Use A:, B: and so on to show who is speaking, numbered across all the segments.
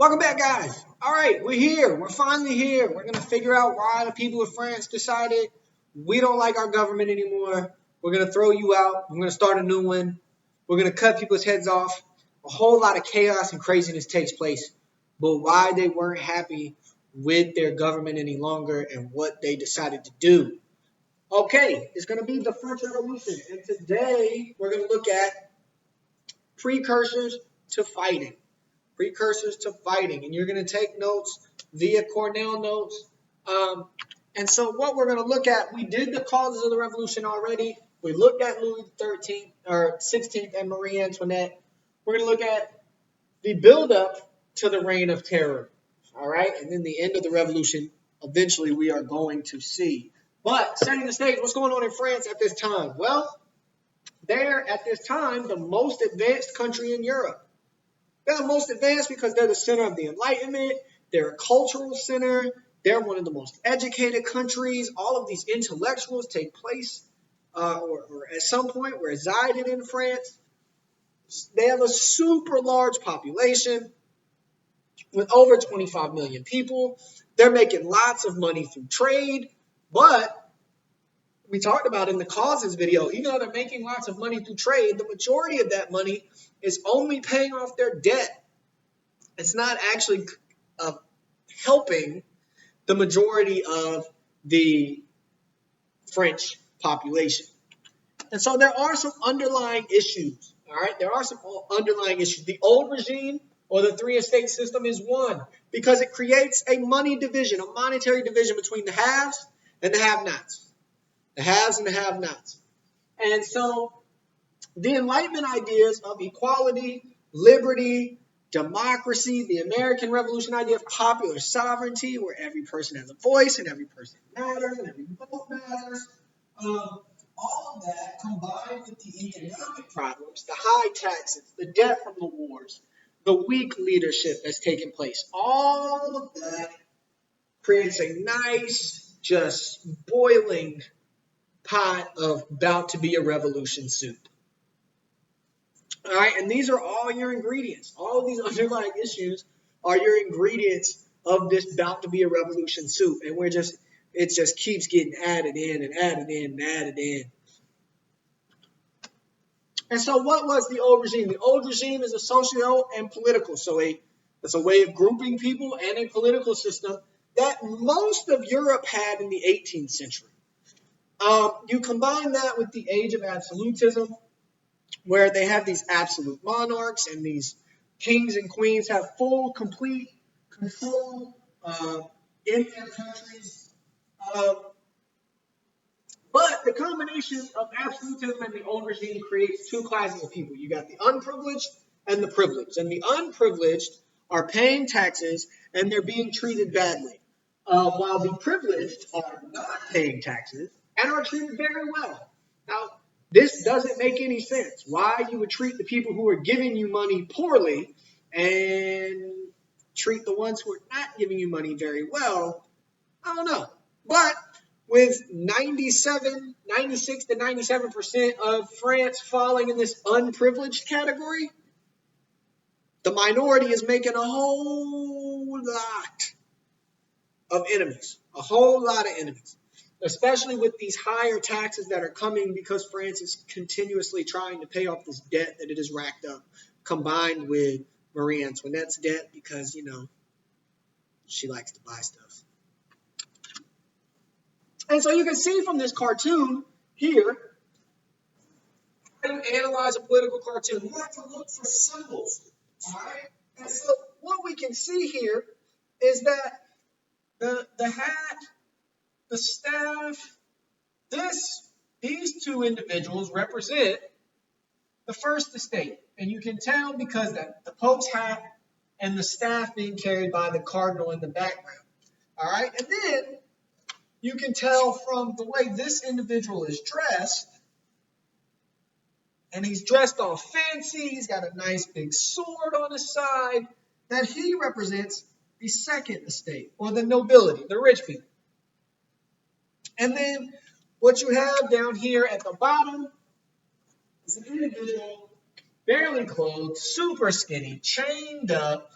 A: Welcome back, guys. All right, we're here. We're finally here. We're going to figure out why the people of France decided we don't like our government anymore. We're going to throw you out. We're going to start a new one. We're going to cut people's heads off. A whole lot of chaos and craziness takes place. But why they weren't happy with their government any longer and what they decided to do. Okay, it's going to be the French Revolution. And today we're going to look at precursors to fighting. Precursors to fighting, and you're going to take notes via Cornell notes. And so what we're going to look at, we did the causes of the revolution already. We looked at Louis XIII or 16th and Marie Antoinette. We're going to look at the buildup to the Reign of Terror. All right, and then the end of the revolution. Eventually, we are going to see. But setting the stage, what's going on in France at this time? Well, they're at this time the most advanced country in Europe. They're the most advanced because they're the center of the Enlightenment. They're a cultural center. They're one of the most educated countries. All of these intellectuals take place or at some point resided in France. They have a super large population with over 25 million people. They're making lots of money through trade. But we talked about in the causes video, even though they're making lots of money through trade, the majority of that money is only paying off their debt. It's not actually helping the majority of the French population. And so there are some underlying issues. All right, there are some underlying issues. The old regime or the three-estate system is one because it creates a money division, a monetary division between the haves and the have-nots. The haves and the have-nots. And so the Enlightenment ideas of equality, liberty, democracy, the American Revolution idea of popular sovereignty, where every person has a voice and every person matters and every vote matters, all of that combined with the economic problems, the high taxes, the debt from the wars, the weak leadership that's taken place, all of that creates a nice, just boiling pot of about to be a revolution soup. All right, and these are all your ingredients. All of these underlying issues are your ingredients of this about to be a revolution soup, and it just keeps getting added in and added in and added in. And so, what was the old regime? The old regime is a socio and political, so it's a way of grouping people and a political system that most of Europe had in the 18th century. You combine that with the age of absolutism, where they have these absolute monarchs and these kings and queens have full, complete control in their countries. But the combination of absolutism and the old regime creates two classes of people. You got the unprivileged and the privileged. And the unprivileged are paying taxes and they're being treated badly, while the privileged are not paying taxes and are treated very well. Now, this doesn't make any sense. Why you would treat the people who are giving you money poorly and treat the ones who are not giving you money very well, I don't know. But with 96 to 97% of France falling in this unprivileged category, the minority is making a whole lot of enemies, especially with these higher taxes that are coming because France is continuously trying to pay off this debt that it has racked up, combined with Marie Antoinette's debt because, she likes to buy stuff. And so you can see from this cartoon here, how you analyze a political cartoon. You have to look for symbols, all right? And so what we can see here is that the hat, the staff, these two individuals represent the First Estate. And you can tell because the Pope's hat and the staff being carried by the cardinal in the background. All right? And then you can tell from the way this individual is dressed, and he's dressed all fancy, he's got a nice big sword on his side, that he represents the Second Estate, or the nobility, the rich people. And then what you have down here at the bottom is an individual, barely clothed, super skinny, chained up,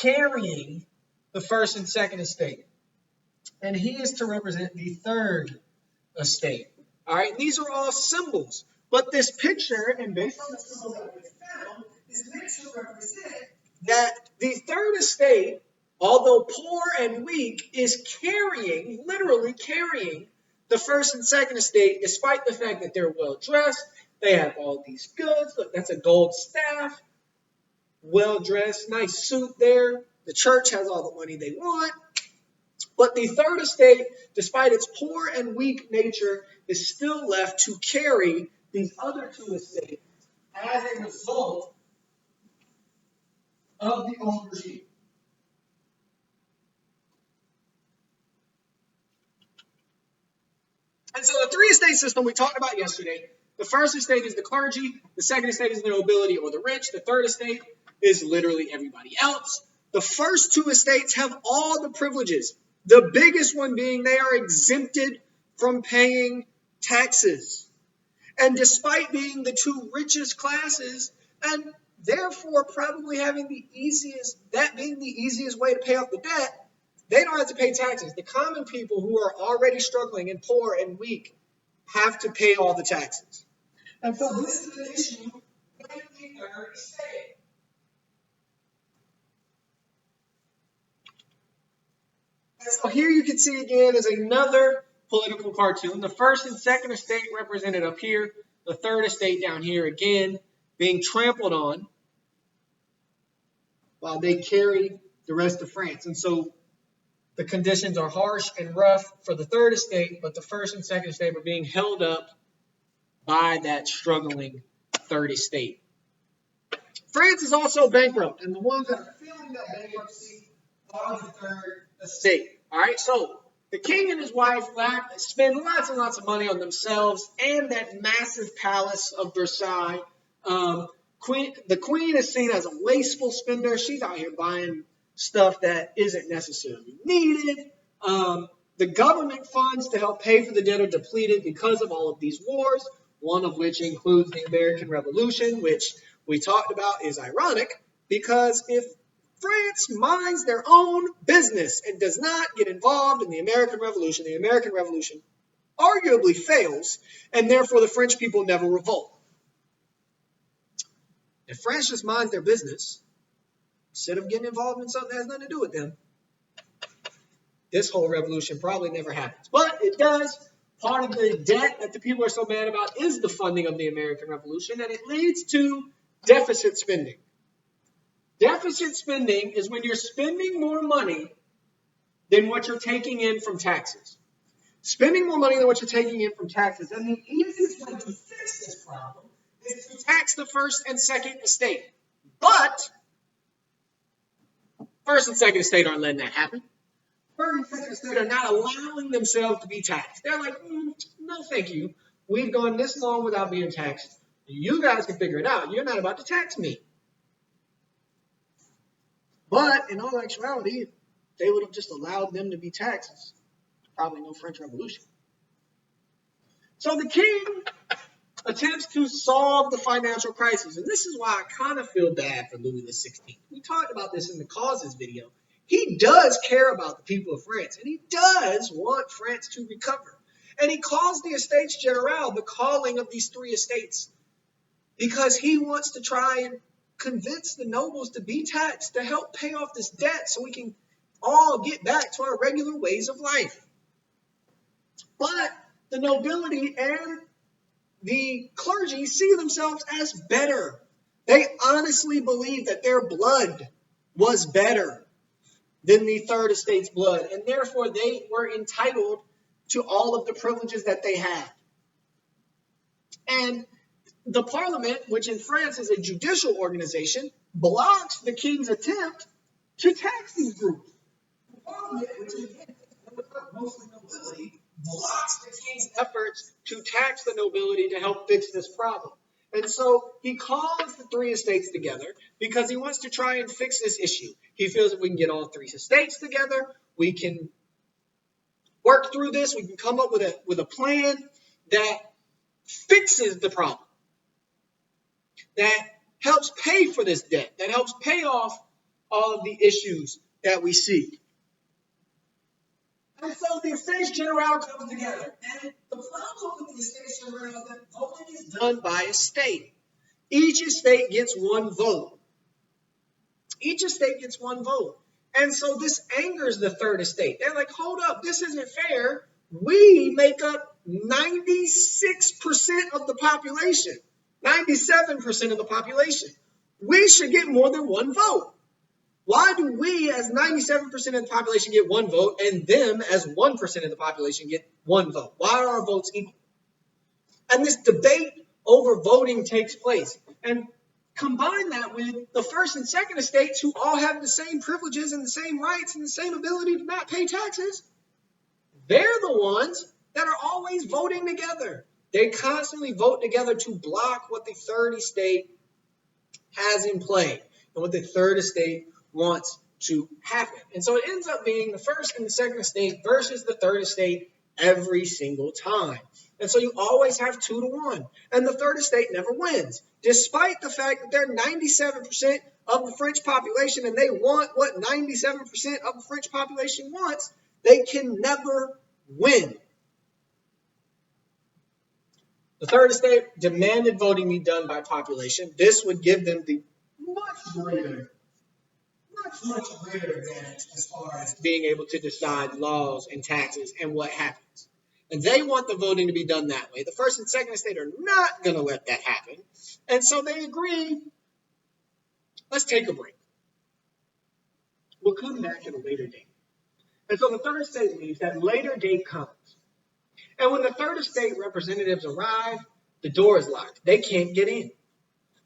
A: carrying the first and second estate. And he is to represent the third estate. All right, and these are all symbols. But this picture, and based on the symbols that we found, is meant to represent that the third estate, although poor and weak, is carrying, literally carrying, the first and second estate, despite the fact that they're well dressed. They have all these goods. Look, that's a gold staff. Well dressed, nice suit there. The church has all the money they want. But the third estate, despite its poor and weak nature, is still left to carry these other two estates as a result of the old regime. And so the three estate system we talked about yesterday, the first estate is the clergy, the second estate is the nobility or the rich, the third estate is literally everybody else. The first two estates have all the privileges. The biggest one being they are exempted from paying taxes. And despite being the two richest classes, and therefore probably having that being the easiest way to pay off the debt, they don't have to pay taxes. The common people who are already struggling and poor and weak have to pay all the taxes. And so this is an issue with the third estate. And so here you can see again is another political cartoon. The first and second estate represented up here. The third estate down here again being trampled on while they carry the rest of France. And so the conditions are harsh and rough for the third estate, but the first and second estate are being held up by that struggling third estate. France is also bankrupt, and the ones that are feeling that bankruptcy are the third estate. All right, so the king and his wife spend lots and lots of money on themselves and that massive palace of Versailles. The queen is seen as a wasteful spender. She's out here buying stuff that isn't necessarily needed. The government funds to help pay for the debt are depleted because of all of these wars, one of which includes the American Revolution, which we talked about is ironic because if France minds their own business and does not get involved in the American Revolution arguably fails, and therefore the French people never revolt. If France just minds their business, instead of getting involved in something that has nothing to do with them, this whole revolution probably never happens. But it does. Part of the debt that the people are so mad about is the funding of the American Revolution, and it leads to deficit spending. Deficit spending is when you're spending more money than what you're taking in from taxes. Spending more money than what you're taking in from taxes. And the easiest way to fix this problem is to tax the first and second estate. But first and second estate aren't letting that happen. First and second estate are not allowing themselves to be taxed. They're like, no, thank you. We've gone this long without being taxed. You guys can figure it out. You're not about to tax me. But in all actuality, they would have just allowed them to be taxed. Probably no French Revolution. So the king attempts to solve the financial crisis. And this is why I kind of feel bad for Louis XVI. We talked about this in the causes video. He does care about the people of France, and he does want France to recover. And he calls the Estates Generale the calling of these three estates because he wants to try and convince the nobles to be taxed to help pay off this debt so we can all get back to our regular ways of life. But the nobility and the clergy see themselves as better. They honestly believe that their blood was better than the third estate's blood, and therefore they were entitled to all of the privileges that they had. And the parliament, which in France is a judicial organization, blocks the king's attempt to tax these groups. The parliament, which is mostly nobility, blocks the king's efforts to tax the nobility to help fix this problem. And so he calls the three estates together because he wants to try and fix this issue. He feels if we can get all three estates together, we can work through this, we can come up with a plan that fixes the problem, that helps pay for this debt, that helps pay off all of the issues that we see. And so the Estates General comes together. And the problem with the Estates General is that voting is done by a state. Each estate gets one vote. Each estate gets one vote. And so this angers the third estate. They're like, hold up, this isn't fair. We make up 96% of the population, 97% of the population. We should get more than one vote. Why do we, as 97% of the population, get one vote, and them, as 1% of the population, get one vote? Why are our votes equal? And this debate over voting takes place. And combine that with the first and second estates, who all have the same privileges and the same rights and the same ability to not pay taxes. They're the ones that are always voting together. They constantly vote together to block what the third estate has in play and what the third estate wants to happen. And so it ends up being the first and the second estate versus the third estate every single time. And so you always have 2-1. And the third estate never wins, despite the fact that they're 97% of the French population and they want what 97% of the French population wants. They can never win. The third estate demanded voting be done by population. This would give them the much greater advantage as far as being able to decide laws and taxes and what happens. And they want the voting to be done that way. The first and second estate are not going to let that happen. And so they agree, let's take a break. We'll come back at a later date. And so the third estate leaves, that later date comes. And when the third estate representatives arrive, the door is locked. They can't get in.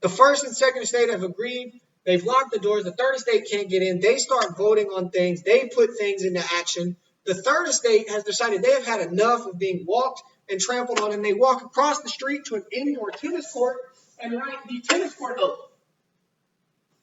A: The first and second estate have agreed. They've locked the doors. The third estate can't get in. They start voting on things. They put things into action. The third estate has decided they have had enough of being walked and trampled on, and they walk across the street to an indoor tennis court and write the tennis court oath.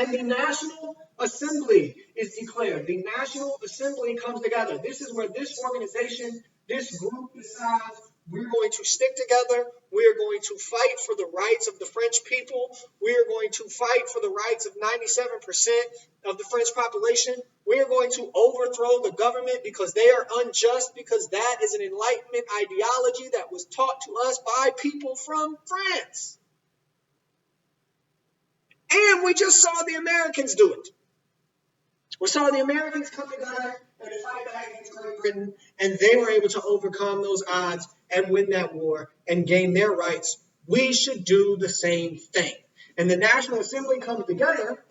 A: And the National Assembly is declared. The National Assembly comes together. This is where this organization, this group decides we're going to stick together. We are going to fight for the rights of the French people. We are going to fight for the rights of 97% of the French population. We are going to overthrow the government because they are unjust, because that is an Enlightenment ideology that was taught to us by people from France. And we just saw the Americans do it. We saw the Americans come together and fight back against Great Britain, and they were able to overcome those odds and win that war and gain their rights. We should do the same thing. And the National Assembly comes together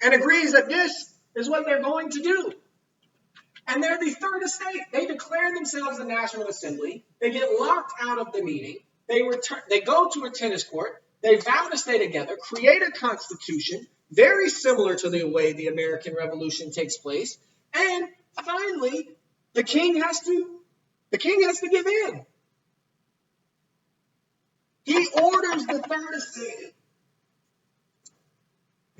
A: and agrees that this is what they're going to do. And they're the third estate. They declare themselves the National Assembly. They get locked out of the meeting. They go to a tennis court. They vow to stay together, create a constitution, very similar to the way the American Revolution takes place. And finally, the king has to give in. He orders the third estate.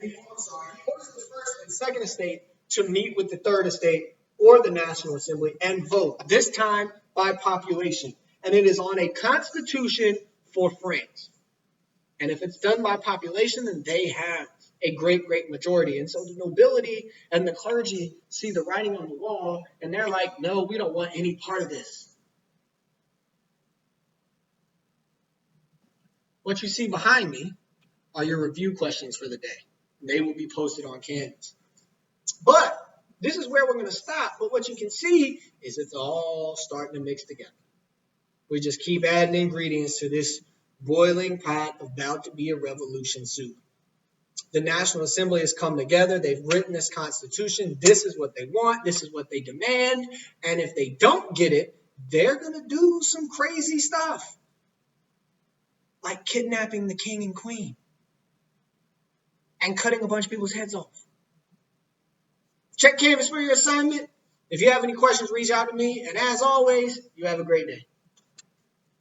A: He orders the first and second estate to meet with the third estate or the National Assembly and vote, this time by population. And it is on a constitution for France. And if it's done by population, then they have a great majority. And so the nobility and the clergy see the writing on the wall, and they're like, no, we don't want any part of this. What you see behind me are your review questions for the day. They will be posted on Canvas. But this is where we're going to stop. But what you can see is it's all starting to mix together. We just keep adding ingredients to this boiling pot about to be a revolution soup. The National Assembly has come together. They've written this constitution. This is what they want. This is what they demand. And if they don't get it, they're going to do some crazy stuff, like kidnapping the king and queen and cutting a bunch of people's heads off. Check Canvas for your assignment. If you have any questions, reach out to me. And as always, you have a great day.